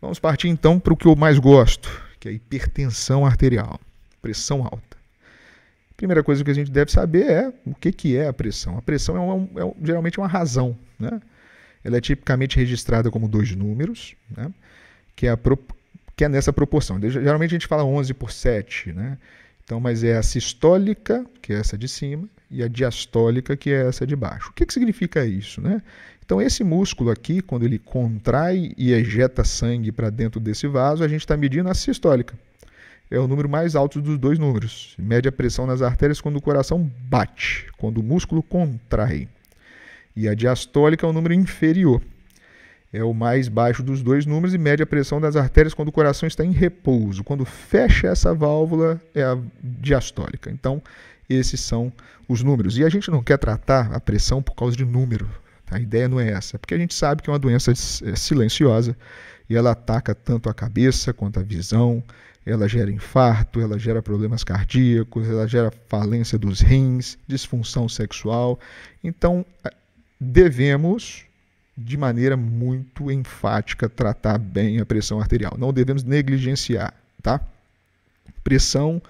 Vamos partir então para o que eu mais gosto, que é a hipertensão arterial, pressão alta. Primeira coisa que a gente deve saber é o que é a pressão. A pressão geralmente é uma razão, né? Ela é tipicamente registrada como 2 números, né? que é nessa proporção. Geralmente a gente fala 11/7, né? Então, mas é a sistólica, que é essa de cima, e a diastólica, que é essa de baixo. O que significa isso, né? Então, esse músculo aqui, quando ele contrai e ejeta sangue para dentro desse vaso, a gente está medindo a sistólica. É o número mais alto dos 2 números. Mede a pressão nas artérias quando o coração bate, quando o músculo contrai. E a diastólica é o número inferior. É o mais baixo dos 2 números e mede a pressão das artérias quando o coração está em repouso. Quando fecha essa válvula, é a diastólica. Então, esses são os números. E a gente não quer tratar a pressão por causa de número. A ideia não é essa, porque a gente sabe que é uma doença silenciosa e ela ataca tanto a cabeça quanto a visão, ela gera infarto, ela gera problemas cardíacos, ela gera falência dos rins, disfunção sexual. Então, devemos, de maneira muito enfática, tratar bem a pressão arterial. Não devemos negligenciar, tá? Pressão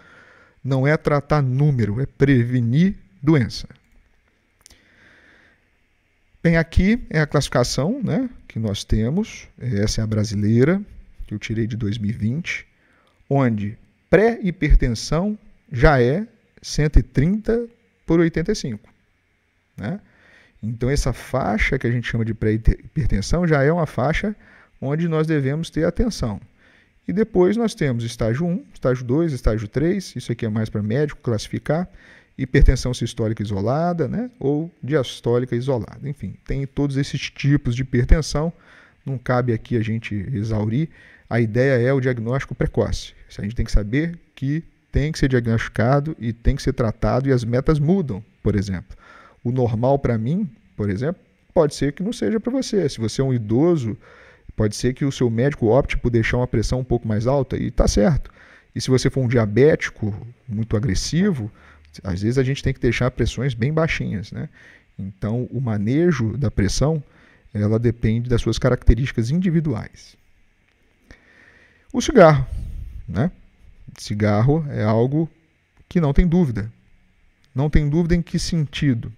não é tratar número, é prevenir doença. Bem, aqui é a classificação, né, que nós temos. Essa é a brasileira, que eu tirei de 2020, onde pré-hipertensão já é 130/85, né? Então, essa faixa que a gente chama de pré-hipertensão já é uma faixa onde nós devemos ter atenção. E depois nós temos estágio 1, estágio 2, estágio 3, isso aqui é mais para médico classificar, hipertensão sistólica isolada, né, ou diastólica isolada. Enfim, tem todos esses tipos de hipertensão, não cabe aqui a gente exaurir. A ideia é o diagnóstico precoce. A gente tem que saber que tem que ser diagnosticado e tem que ser tratado, e as metas mudam, por exemplo. O normal para mim, por exemplo, pode ser que não seja para você. Se você é um idoso, pode ser que o seu médico opte por deixar uma pressão um pouco mais alta e está certo. E se você for um diabético muito agressivo, às vezes a gente tem que deixar pressões bem baixinhas, né? Então, o manejo da pressão, ela depende das suas características individuais. O cigarro, né? Cigarro é algo que não tem dúvida. Não tem dúvida em que sentido.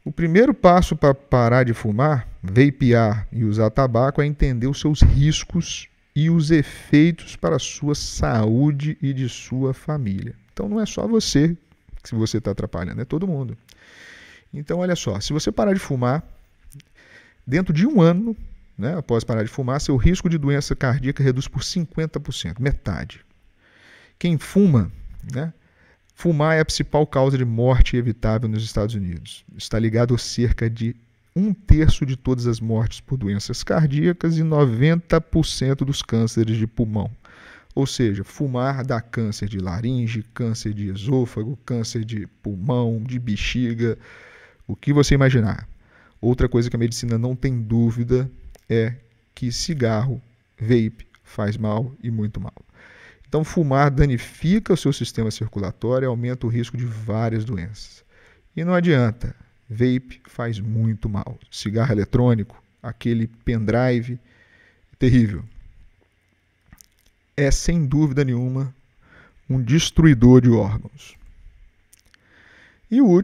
O primeiro passo para parar de fumar, vapear e usar tabaco é entender os seus riscos e os efeitos para a sua saúde e de sua família. Então não é só você que você está atrapalhando, é todo mundo. Então olha só, se você parar de fumar, dentro de 1 ano, né, após parar de fumar, seu risco de doença cardíaca reduz por 50%, metade. Quem fuma, né? Fumar é a principal causa de morte evitável nos Estados Unidos. Está ligado a cerca de 1/3 de todas as mortes por doenças cardíacas e 90% dos cânceres de pulmão. Ou seja, fumar dá câncer de laringe, câncer de esôfago, câncer de pulmão, de bexiga, o que você imaginar. Outra coisa que a medicina não tem dúvida é que cigarro, vape, faz mal e muito mal. Então, fumar danifica o seu sistema circulatório e aumenta o risco de várias doenças. E não adianta, vape faz muito mal. Cigarro eletrônico, aquele pendrive, terrível. É, sem dúvida nenhuma, um destruidor de órgãos. E o último